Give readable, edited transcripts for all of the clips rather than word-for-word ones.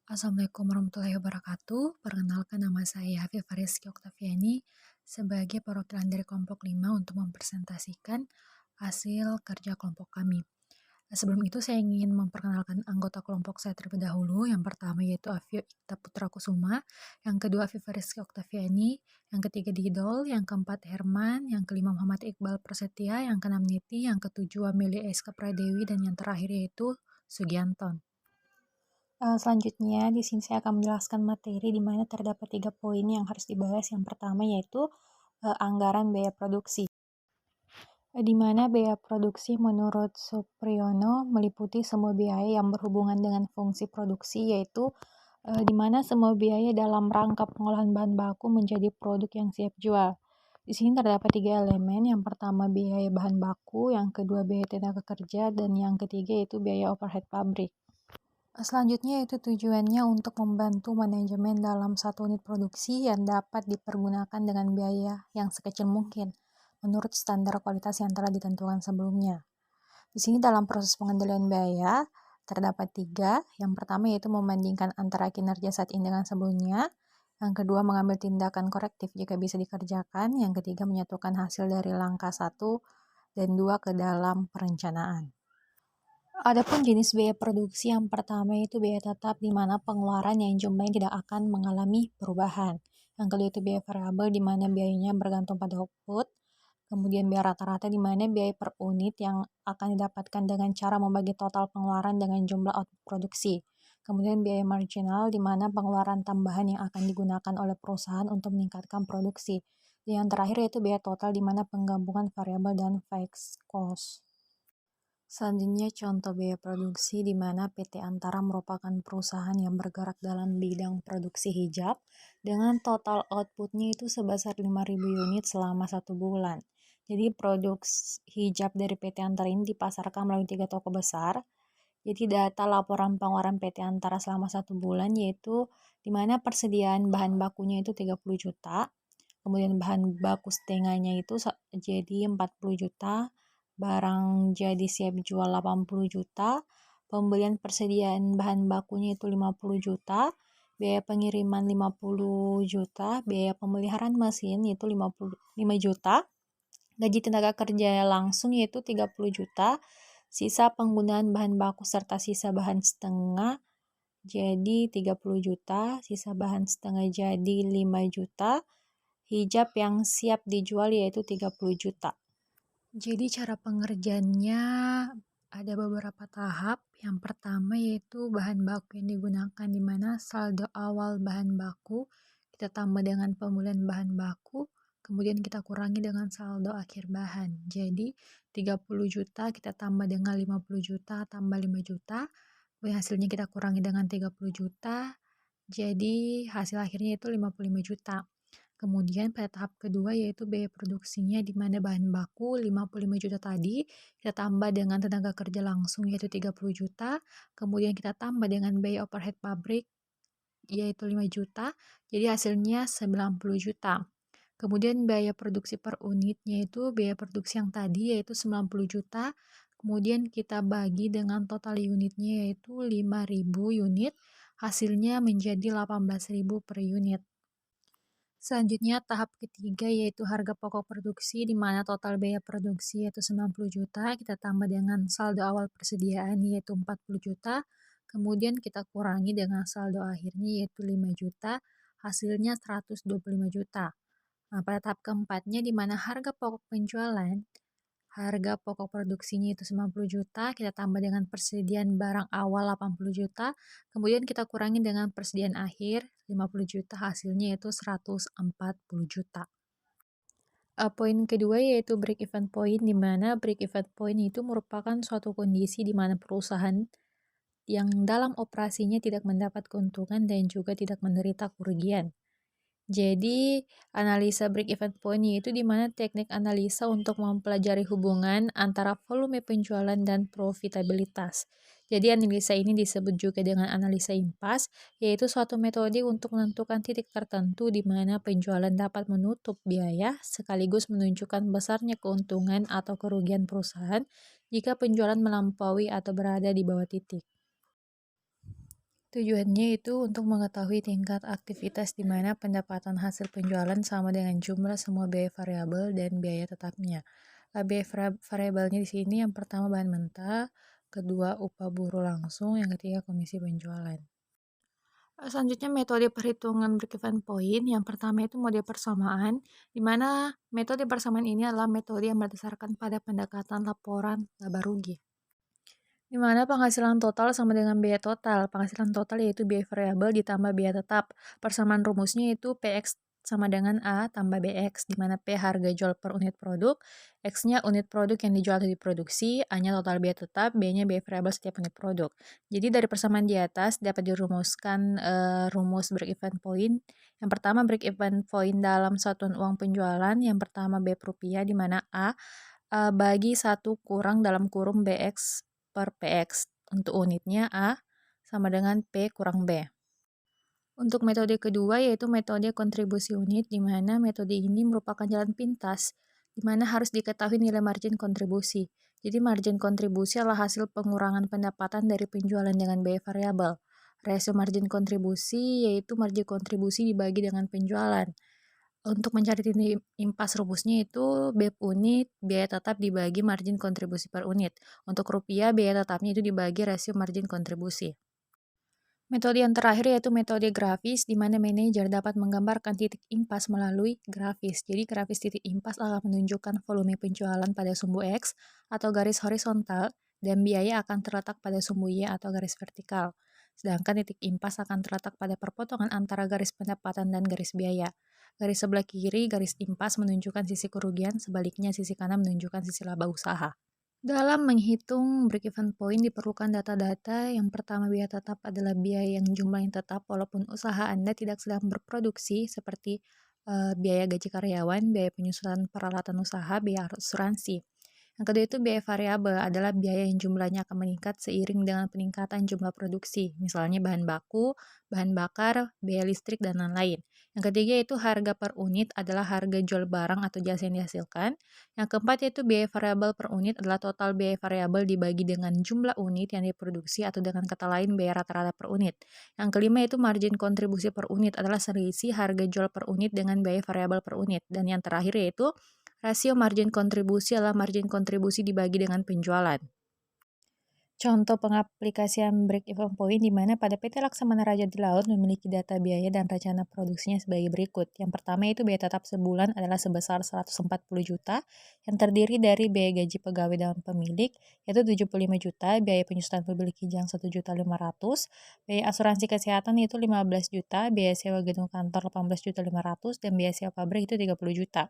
Assalamualaikum warahmatullahi wabarakatuh. Perkenalkan nama saya Hafifah Rizky Oktaviani sebagai perwakilan dari kelompok 5 untuk mempresentasikan hasil kerja kelompok kami. Sebelum itu saya ingin memperkenalkan anggota kelompok saya terlebih dahulu. Yang pertama yaitu Afio Ikta Putra Kusuma, yang kedua Hafifah Rizky Oktaviani, yang ketiga Didol, yang keempat Herman, yang kelima Muhammad Iqbal Prasetya, yang keenam Niti, yang ketujuh Amelia Eska Pradewi, dan yang terakhir yaitu Sugianton. Selanjutnya, di sini saya akan menjelaskan materi di mana terdapat 3 poin yang harus dibahas. Yang pertama yaitu anggaran biaya produksi. Di mana biaya produksi menurut Supriyono meliputi semua biaya yang berhubungan dengan fungsi produksi, yaitu di mana semua biaya dalam rangka pengolahan bahan baku menjadi produk yang siap jual. Di sini terdapat 3 elemen. Yang pertama biaya bahan baku, yang kedua biaya tenaga kerja, dan yang ketiga yaitu biaya overhead pabrik. Selanjutnya itu tujuannya untuk membantu manajemen dalam satu unit produksi yang dapat dipergunakan dengan biaya yang sekecil mungkin menurut standar kualitas yang telah ditentukan sebelumnya. Di sini dalam proses pengendalian biaya terdapat 3. Yang pertama yaitu membandingkan antara kinerja saat ini dengan sebelumnya. Yang kedua mengambil tindakan korektif jika bisa dikerjakan. Yang ketiga menyatukan hasil dari langkah 1 dan 2 ke dalam perencanaan. Adapun jenis biaya produksi yang pertama itu biaya tetap, di mana pengeluaran yang jumlahnya tidak akan mengalami perubahan. Yang kedua itu biaya variabel, di mana biayanya bergantung pada output. Kemudian biaya rata-rata, di mana biaya per unit yang akan didapatkan dengan cara membagi total pengeluaran dengan jumlah output produksi. Kemudian biaya marginal, di mana pengeluaran tambahan yang akan digunakan oleh perusahaan untuk meningkatkan produksi. Dan yang terakhir yaitu biaya total, di mana penggabungan variabel dan fixed cost. Selanjutnya contoh biaya produksi, di mana PT Antara merupakan perusahaan yang bergerak dalam bidang produksi hijab dengan total outputnya itu sebesar 5.000 unit selama 1 bulan. Jadi produk hijab dari PT Antara ini dipasarkan melalui 3 toko besar. Jadi data laporan pengeluaran PT Antara selama 1 bulan yaitu di mana persediaan bahan bakunya itu 30 juta, kemudian bahan baku setengahnya itu jadi 40 juta, barang jadi siap jual 80 juta, pembelian persediaan bahan bakunya itu 50 juta, biaya pengiriman 50 juta, biaya pemeliharaan mesin itu 55 juta, gaji tenaga kerja langsung yaitu 30 juta, sisa penggunaan bahan baku serta sisa bahan setengah jadi 30 juta, sisa bahan setengah jadi 5 juta, hijab yang siap dijual yaitu 30 juta. Jadi cara pengerjaannya ada beberapa tahap. Yang pertama yaitu bahan baku yang digunakan, di mana saldo awal bahan baku kita tambah dengan pemulihan bahan baku, kemudian kita kurangi dengan saldo akhir bahan. Jadi 30 juta kita tambah dengan 50 juta tambah 5 juta, kemudian hasilnya kita kurangi dengan 30 juta, jadi hasil akhirnya itu 55 juta. Kemudian pada tahap kedua yaitu biaya produksinya, di mana bahan baku 55 juta tadi kita tambah dengan tenaga kerja langsung yaitu 30 juta, kemudian kita tambah dengan biaya overhead pabrik yaitu 5 juta, jadi hasilnya 90 juta. Kemudian biaya produksi per unitnya itu biaya produksi yang tadi yaitu 90 juta, kemudian kita bagi dengan total unitnya yaitu 5.000 unit, hasilnya menjadi 18.000 per unit. Selanjutnya tahap ketiga yaitu harga pokok produksi, di mana total biaya produksi yaitu 90 juta, kita tambah dengan saldo awal persediaan yaitu 40 juta, kemudian kita kurangi dengan saldo akhirnya yaitu 5 juta, hasilnya 125 juta. Nah, pada tahap keempatnya, di mana harga pokok penjualan, harga pokok produksinya itu 90 juta, kita tambah dengan persediaan barang awal 80 juta, kemudian kita kurangi dengan persediaan akhir 50 juta, hasilnya itu 140 juta. Poin kedua yaitu break even point, di mana break even point itu merupakan suatu kondisi di mana perusahaan yang dalam operasinya tidak mendapat keuntungan dan juga tidak menderita kerugian. Jadi, analisa break-even point itu di mana teknik analisa untuk mempelajari hubungan antara volume penjualan dan profitabilitas. Jadi, analisa ini disebut juga dengan analisa impas, yaitu suatu metode untuk menentukan titik tertentu di mana penjualan dapat menutup biaya sekaligus menunjukkan besarnya keuntungan atau kerugian perusahaan jika penjualan melampaui atau berada di bawah titik. Tujuannya itu untuk mengetahui tingkat aktivitas di mana pendapatan hasil penjualan sama dengan jumlah semua biaya variabel dan biaya tetapnya. Biaya variabelnya di sini yang pertama bahan mentah, kedua upah buruh langsung, yang ketiga komisi penjualan. Selanjutnya metode perhitungan break-even point. Yang pertama itu mode persamaan, di mana metode persamaan ini adalah metode yang berdasarkan pada pendekatan laporan laba rugi. Di mana penghasilan total sama dengan biaya total. Penghasilan total yaitu biaya variabel ditambah biaya tetap. Persamaan rumusnya itu PX sama dengan A tambah BX, di mana P harga jual per unit produk, X-nya unit produk yang dijual atau diproduksi, A-nya total biaya tetap, B-nya biaya variabel setiap unit produk. Jadi dari persamaan di atas dapat dirumuskan rumus break-even point. Yang pertama break-even point dalam satuan uang penjualan, yang pertama B rupiah, di mana A bagi 1 kurang dalam kurung BX per PX. Untuk unitnya A sama dengan P kurang B. Untuk metode kedua yaitu metode kontribusi unit, di mana metode ini merupakan jalan pintas, di mana harus diketahui nilai margin kontribusi. Jadi margin kontribusi adalah hasil pengurangan pendapatan dari penjualan dengan biaya variabel. Rasio margin kontribusi yaitu margin kontribusi dibagi dengan penjualan. Untuk mencari titik impas rumusnya itu BEP unit, biaya tetap dibagi margin kontribusi per unit. Untuk rupiah, biaya tetapnya itu dibagi rasio margin kontribusi. Metode yang terakhir yaitu metode grafis, di mana manajer dapat menggambarkan titik impas melalui grafis. Jadi grafis titik impas akan menunjukkan volume penjualan pada sumbu X atau garis horizontal, dan biaya akan terletak pada sumbu Y atau garis vertikal. Sedangkan titik impas akan terletak pada perpotongan antara garis pendapatan dan garis biaya. Garis sebelah kiri, garis impas menunjukkan sisi kerugian, sebaliknya sisi kanan menunjukkan sisi laba usaha. Dalam menghitung break-even point diperlukan data-data. Yang pertama, biaya tetap adalah biaya yang jumlahnya tetap walaupun usaha Anda tidak sedang berproduksi, seperti biaya gaji karyawan, biaya penyusunan peralatan usaha, biaya asuransi. Yang kedua itu biaya variabel, adalah biaya yang jumlahnya akan meningkat seiring dengan peningkatan jumlah produksi, misalnya bahan baku, bahan bakar, biaya listrik, dan lain-lain. Yang ketiga itu harga per unit, adalah harga jual barang atau jasa yang dihasilkan. Yang keempat yaitu biaya variabel per unit, adalah total biaya variabel dibagi dengan jumlah unit yang diproduksi, atau dengan kata lain biaya rata-rata per unit. Yang kelima itu margin kontribusi per unit, adalah selisih harga jual per unit dengan biaya variabel per unit. Dan yang terakhir yaitu rasio margin kontribusi adalah margin kontribusi dibagi dengan penjualan. Contoh pengaplikasian break-even point di mana pada PT Laksamana Raja di Laut memiliki data biaya dan rencana produksinya sebagai berikut. Yang pertama itu biaya tetap sebulan adalah sebesar 140 juta, yang terdiri dari biaya gaji pegawai dan pemilik, yaitu 75 juta, biaya penyusunan mobil kijang 1.500.000, biaya asuransi kesehatan itu 15 juta, biaya sewa gedung kantor 18.500.000, dan biaya sewa pabrik itu 30 juta.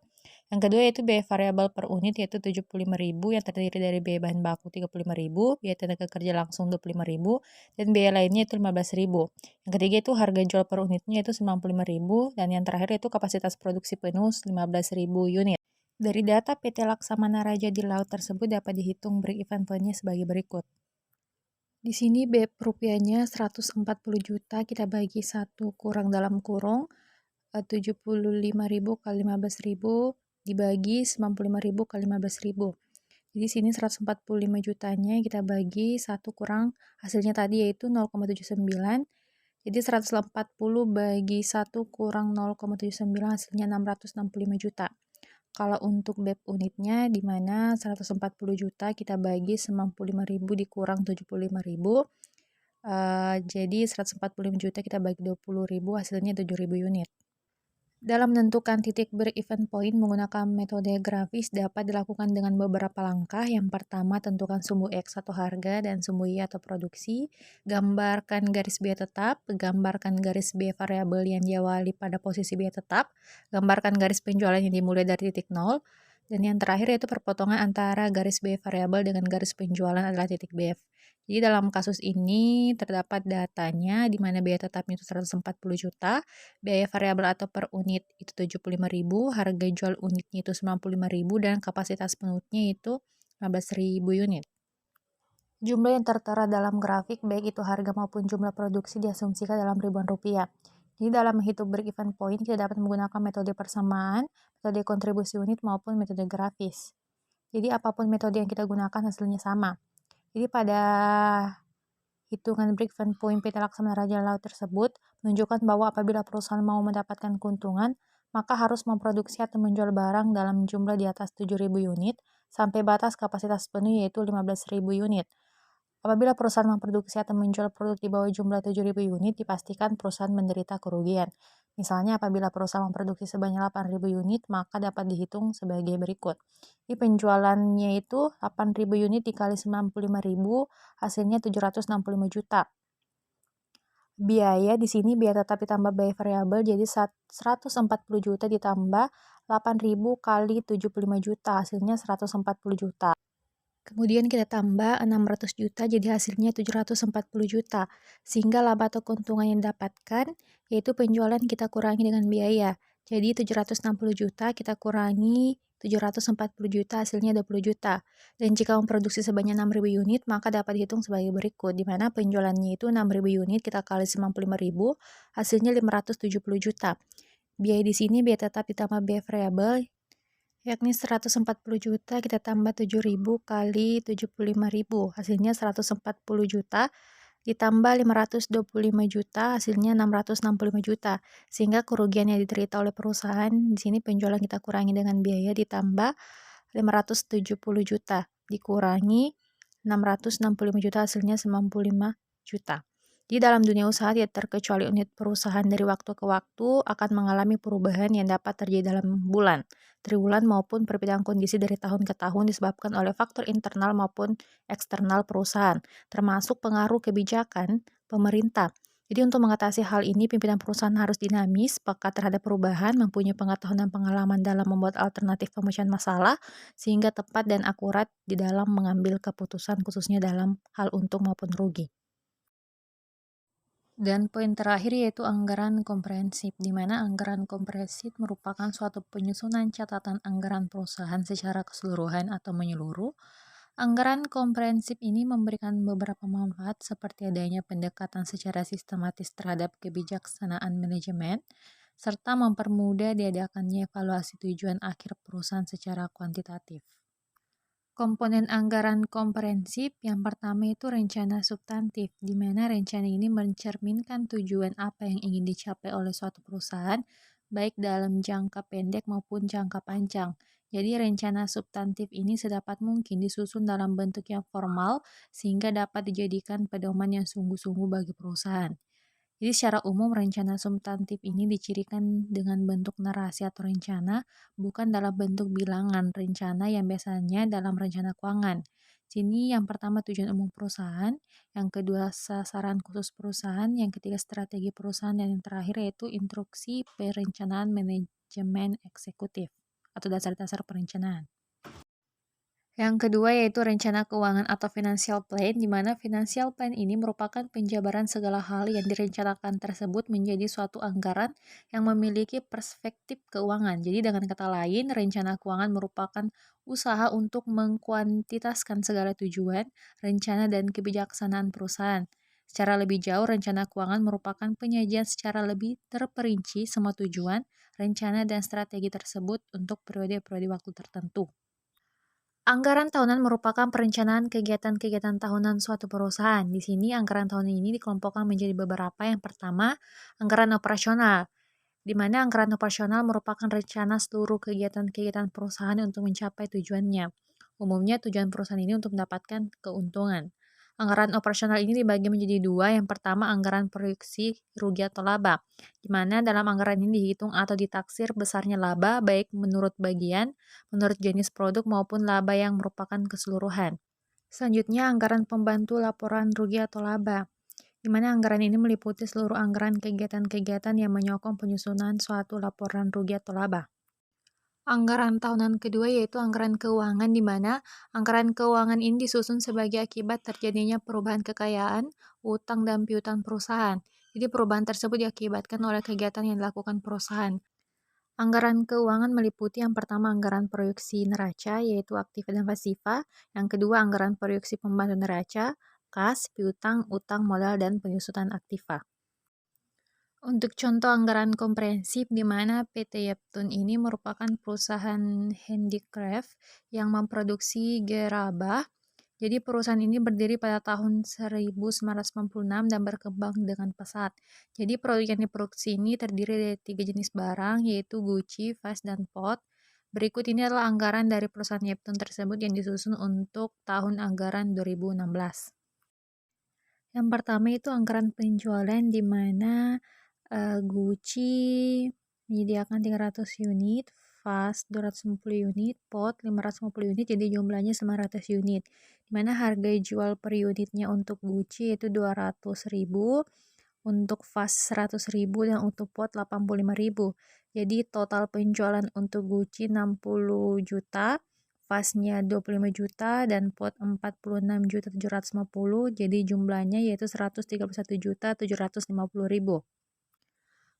Yang kedua yaitu biaya variabel per unit yaitu 75.000, yang terdiri dari biaya bahan baku 35.000, biaya tenaga kerja langsung 25.000, dan biaya lainnya itu 15.000. Yang ketiga itu harga jual per unitnya itu 95.000, dan yang terakhir itu kapasitas produksi penuh 15.000 unit. Dari data PT Laksamana Raja di Laut tersebut dapat dihitung break-even point-nya sebagai berikut. Di sini BEP rupiahnya 140 juta, kita bagi 1 kurang dalam kurung 75.000 kali 15.000 dibagi 95.000 kali 15.000. Jadi sini 145 jutanya kita bagi 1 kurang hasilnya tadi yaitu 0,79. Jadi 140 bagi 1 kurang 0,79 hasilnya 665 juta. Kalau untuk BEP unitnya di mana 140 juta kita bagi 95.000 dikurang 75.000. Jadi 145 juta kita bagi 20.000 hasilnya 7.000 unit. Dalam menentukan titik break-even point menggunakan metode grafis dapat dilakukan dengan beberapa langkah. Yang pertama, tentukan sumbu X atau harga dan sumbu Y atau produksi. Gambarkan garis biaya tetap, gambarkan garis biaya variabel yang diawali pada posisi biaya tetap, gambarkan garis penjualan yang dimulai dari titik 0, dan yang terakhir yaitu perpotongan antara garis biaya variabel dengan garis penjualan adalah titik BF. Jadi dalam kasus ini terdapat datanya di mana biaya tetapnya itu 140 juta, biaya variabel atau per unit itu 75.000, harga jual unitnya itu 95.000, dan kapasitas penuhnya itu 15.000 unit. Jumlah yang tertera dalam grafik, baik itu harga maupun jumlah produksi, diasumsikan dalam ribuan rupiah. Jadi dalam menghitung break-even point, kita dapat menggunakan metode persamaan, metode kontribusi unit, maupun metode grafis. Jadi apapun metode yang kita gunakan hasilnya sama. Jadi pada hitungan break-even point PT Laksamana Raja Laut tersebut menunjukkan bahwa apabila perusahaan mau mendapatkan keuntungan, maka harus memproduksi atau menjual barang dalam jumlah di atas 7.000 unit sampai batas kapasitas penuh yaitu 15.000 unit. Apabila perusahaan memproduksi atau menjual produk di bawah jumlah 7.000 unit, dipastikan perusahaan menderita kerugian. Misalnya apabila perusahaan memproduksi sebanyak 8.000 unit, maka dapat dihitung sebagai berikut. Di penjualannya itu 8.000 unit dikali 95.000, hasilnya 765 juta. Biaya di sini biaya tetap ditambah biaya variabel jadi 140 juta ditambah 8.000 kali 75 juta, hasilnya 140 juta. Kemudian kita tambah 600 juta jadi hasilnya 740 juta. Sehingga laba atau keuntungan yang didapatkan yaitu penjualan kita kurangi dengan biaya. Jadi 760 juta kita kurangi 740 juta hasilnya 20 juta. Dan jika memproduksi sebanyak 6.000 unit maka dapat dihitung sebagai berikut. Di mana penjualannya itu 6.000 unit kita kali 95.000 hasilnya 570 juta. Biaya di sini biaya tetap ditambah biaya variabel yakni 140 juta kita tambah 7.000 kali 75.000 hasilnya 140 juta ditambah 525 juta hasilnya 665 juta sehingga kerugian yang diderita oleh perusahaan di sini penjualan kita kurangi dengan biaya ditambah 570 juta dikurangi 665 juta hasilnya 95 juta. Di dalam dunia usaha tidak terkecuali unit perusahaan dari waktu ke waktu akan mengalami perubahan yang dapat terjadi dalam bulan, triwulan maupun perbedaan kondisi dari tahun ke tahun disebabkan oleh faktor internal maupun eksternal perusahaan, termasuk pengaruh kebijakan pemerintah. Jadi untuk mengatasi hal ini, pimpinan perusahaan harus dinamis, peka terhadap perubahan, mempunyai pengetahuan dan pengalaman dalam membuat alternatif pemecahan masalah, sehingga tepat dan akurat di dalam mengambil keputusan khususnya dalam hal untung maupun rugi. Dan poin terakhir yaitu anggaran komprehensif, di mana anggaran komprehensif merupakan suatu penyusunan catatan anggaran perusahaan secara keseluruhan atau menyeluruh. Anggaran komprehensif ini memberikan beberapa manfaat seperti adanya pendekatan secara sistematis terhadap kebijaksanaan manajemen, serta mempermudah diadakannya evaluasi tujuan akhir perusahaan secara kuantitatif. Komponen anggaran komprehensif yang pertama itu rencana substantif, di mana rencana ini mencerminkan tujuan apa yang ingin dicapai oleh suatu perusahaan, baik dalam jangka pendek maupun jangka panjang. Jadi rencana substantif ini sedapat mungkin disusun dalam bentuk yang formal, sehingga dapat dijadikan pedoman yang sungguh-sungguh bagi perusahaan. Jadi secara umum rencana substantif ini dicirikan dengan bentuk narasi atau rencana, bukan dalam bentuk bilangan rencana yang biasanya dalam rencana keuangan. Sini yang pertama tujuan umum perusahaan, yang kedua sasaran khusus perusahaan, yang ketiga strategi perusahaan, dan yang terakhir yaitu instruksi perencanaan manajemen eksekutif atau dasar-dasar perencanaan. Yang kedua yaitu rencana keuangan atau financial plan, di mana financial plan ini merupakan penjabaran segala hal yang direncanakan tersebut menjadi suatu anggaran yang memiliki perspektif keuangan. Jadi dengan kata lain, rencana keuangan merupakan usaha untuk mengkuantitaskan segala tujuan, rencana, dan kebijaksanaan perusahaan. Secara lebih jauh, rencana keuangan merupakan penyajian secara lebih terperinci semua tujuan, rencana, dan strategi tersebut untuk periode-periode waktu tertentu. Anggaran tahunan merupakan perencanaan kegiatan-kegiatan tahunan suatu perusahaan. Di sini anggaran tahunan ini dikelompokkan menjadi beberapa. Yang pertama, anggaran operasional, di mana anggaran operasional merupakan rencana seluruh kegiatan-kegiatan perusahaan untuk mencapai tujuannya. Umumnya tujuan perusahaan ini untuk mendapatkan keuntungan. Anggaran operasional ini dibagi menjadi dua. Yang pertama, anggaran proyeksi rugi atau laba, di mana dalam anggaran ini dihitung atau ditaksir besarnya laba baik menurut bagian, menurut jenis produk maupun laba yang merupakan keseluruhan. Selanjutnya, anggaran pembantu laporan rugi atau laba, di mana anggaran ini meliputi seluruh anggaran kegiatan-kegiatan yang menyokong penyusunan suatu laporan rugi atau laba. Anggaran tahunan kedua yaitu anggaran keuangan, di mana anggaran keuangan ini disusun sebagai akibat terjadinya perubahan kekayaan, utang, dan piutang perusahaan. Jadi perubahan tersebut diakibatkan oleh kegiatan yang dilakukan perusahaan. Anggaran keuangan meliputi yang pertama anggaran proyeksi neraca yaitu aktiva dan pasiva, yang kedua anggaran proyeksi pembantu neraca, kas, piutang, utang modal, dan penyusutan aktiva. Untuk contoh anggaran komprehensif, di mana PT Yeptun ini merupakan perusahaan handicraft yang memproduksi gerabah. Jadi perusahaan ini berdiri pada tahun 1996 dan berkembang dengan pesat. Jadi produk yang diproduksi ini terdiri dari 3 jenis barang, yaitu Gucci, Vase, dan Pot. Berikut ini adalah anggaran dari perusahaan Yepton tersebut yang disusun untuk tahun anggaran 2016. Yang pertama itu anggaran penjualan di mana Gucci menyediakan 300 unit, Vase 250 unit, Pot 550 unit, jadi jumlahnya 900 unit. Di mana harga jual per unitnya untuk Gucci itu 200.000, untuk Vase 100.000, dan untuk Pot 85.000. Jadi total penjualan untuk Gucci 60 juta, Vase-nya 25 juta, dan Pot 46.750. Jadi jumlahnya yaitu 131.750.000.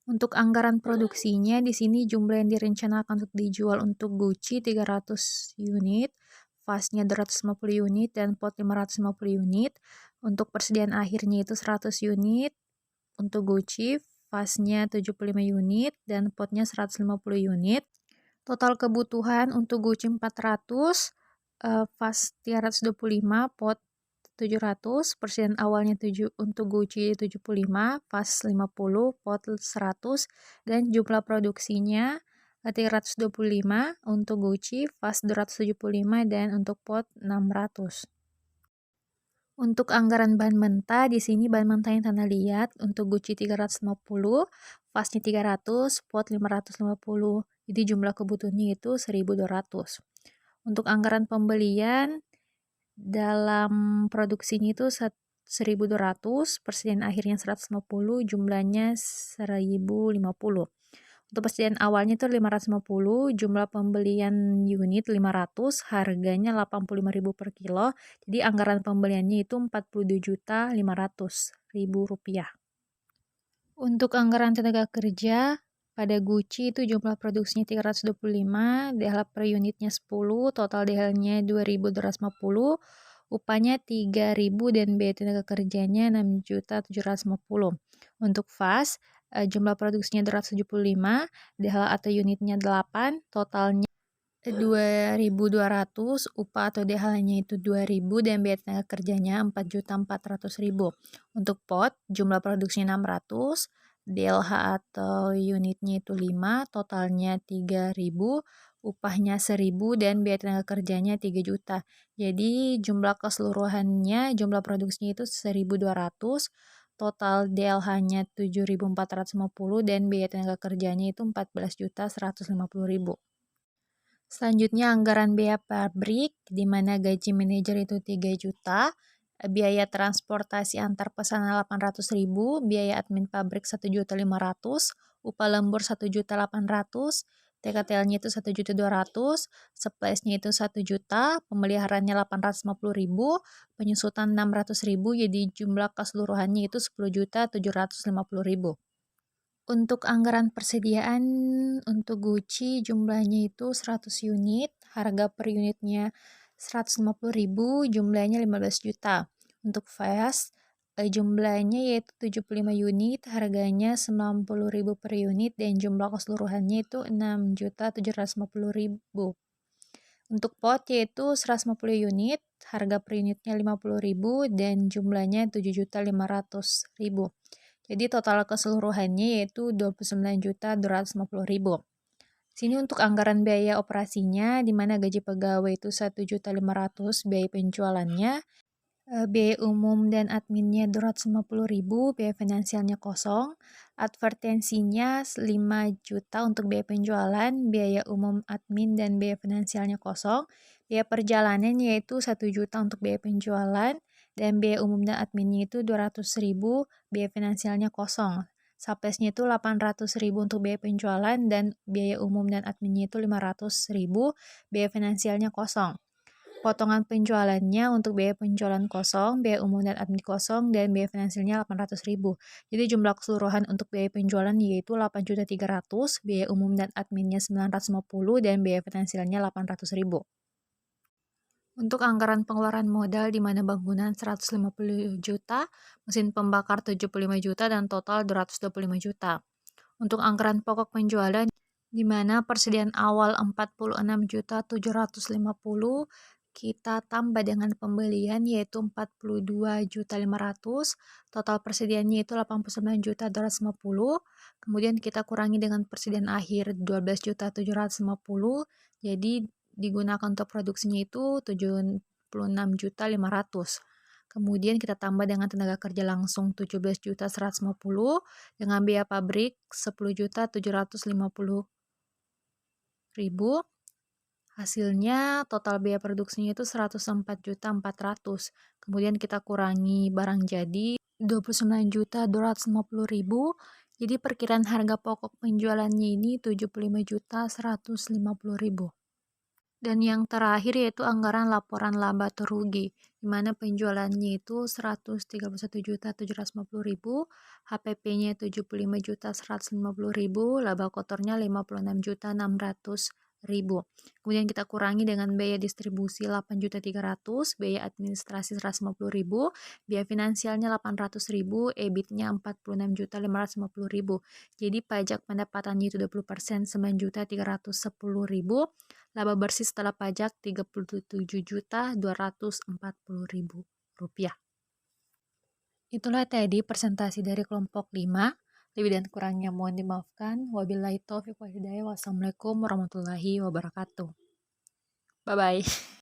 Untuk anggaran produksinya, di sini jumlah yang direncanakan untuk dijual untuk Gucci 300 unit, Vase-nya 250 unit, dan Pot 550 unit. Untuk persediaan akhirnya itu 100 unit untuk Gucci, Vase-nya 75 unit, dan Potnya 150 unit. Total kebutuhan untuk Gucci 400, Vase 325, Pot 700, persediaan awalnya untuk Gucci 75, Vase 50, Pot 100, dan jumlah produksinya 325 untuk Gucci, Vase 275, dan untuk Pot 600. Untuk anggaran bahan mentah, di sini bahan mentah yang Tanah lihat untuk Gucci 350, Vase-nya 300, Pot 550. Jadi jumlah kebutuhannya itu 1.200. Untuk anggaran pembelian, dalam produksinya itu 1.200, persediaan akhirnya 150, jumlahnya 1.050. Untuk persediaan awalnya itu 550, jumlah pembelian unit 500, harganya 85.000 per kilo. Jadi anggaran pembeliannya itu 42.500.000 rupiah. Untuk anggaran tenaga kerja, pada Gucci itu jumlah produksinya 325, DH per unitnya 10, total DH-nya 2.250, upahnya 3.000, dan biaya tenaga kerjanya 6.750. Untuk Vase, jumlah produksinya 275, DH atau unitnya 8, totalnya 2.200, upah atau DH-nya itu 2.000, dan biaya tenaga kerjanya 4.400.000. Untuk Pot, jumlah produksinya 600, DLH atau unitnya itu 5, totalnya 3.000, upahnya 1.000, dan biaya tenaga kerjanya 3 juta. Jadi jumlah keseluruhannya, jumlah produksinya itu 1.200, total DLH-nya 7.450, dan biaya tenaga kerjanya itu 14.150.000. Selanjutnya anggaran biaya pabrik, di mana gaji manajer itu 3 juta, biaya transportasi antar pesanan 800.000, biaya admin pabrik 1.500.000, upah lembur 1.800.000, TKTL-nya itu 1.200.000, supplies-nya itu 1 juta, pemeliharaannya 850.000, penyusutan 600.000, jadi jumlah keseluruhannya itu 10.750.000. Untuk anggaran persediaan untuk Gucci jumlahnya itu 100 unit, harga per unitnya 150.000, jumlahnya 15 juta. Untuk Vase, jumlahnya yaitu 75 unit, harganya 90.000 per unit, dan jumlah keseluruhannya itu 6.750.000. Untuk Pot yaitu 150 unit, harga per unitnya 50.000, dan jumlahnya 7.500.000. Jadi total keseluruhannya yaitu 29.250.000. Sini untuk anggaran biaya operasinya, di mana gaji pegawai itu 1.500.000 biaya penjualannya, biaya umum dan adminnya 250.000, biaya finansialnya kosong, advertensinya 5 juta untuk biaya penjualan, biaya umum admin dan biaya finansialnya kosong, biaya perjalanan yaitu 1 juta untuk biaya penjualan, dan biaya umum dan adminnya itu 200.000, biaya finansialnya kosong. Supplies-nya itu 800.000 untuk biaya penjualan, dan biaya umum dan adminnya itu 500.000, biaya finansialnya kosong. Potongan penjualannya untuk biaya penjualan kosong, biaya umum dan admin kosong, dan biaya finansialnya 800.000. Jadi jumlah keseluruhan untuk biaya penjualan yaitu 8.300.000, biaya umum dan adminnya 950, dan biaya finansialnya 800.000. Untuk anggaran pengeluaran modal, di mana bangunan 150 juta, mesin pembakar 75 juta, dan total 225 juta. Untuk anggaran pokok penjualan, di mana persediaan awal 46.750, kita tambah dengan pembelian yaitu 42.500.000, total persediaannya itu 89.250.000, kemudian kita kurangi dengan persediaan akhir 12.750.000, jadi digunakan untuk produksinya itu 76.500.000. Kemudian kita tambah dengan tenaga kerja langsung 17.150.000, dengan biaya pabrik 10.750.000. Hasilnya total biaya produksinya itu 104.400.000. Kemudian kita kurangi barang jadi 29.250.000. Jadi perkiraan harga pokok penjualannya ini 75.150.000. Dan yang terakhir yaitu anggaran laporan laba atau rugi, di mana penjualannya itu 131.750.000, HPP-nya 75.150.000, laba kotornya 56.600.000. Kemudian kita kurangi dengan biaya distribusi 8.300.000, biaya administrasi 150.000, biaya finansialnya 800.000, EBIT-nya 46.550.000. Jadi pajak pendapatannya itu 20%, 9.310.000. Laba bersih setelah pajak Rp37.240.000. Itulah tadi presentasi dari kelompok 5. Lebih dan kurangnya mohon dimaafkan. Wabillahi taufiq wal hidayah. Wassalamualaikum warahmatullahi wabarakatuh. Bye-bye.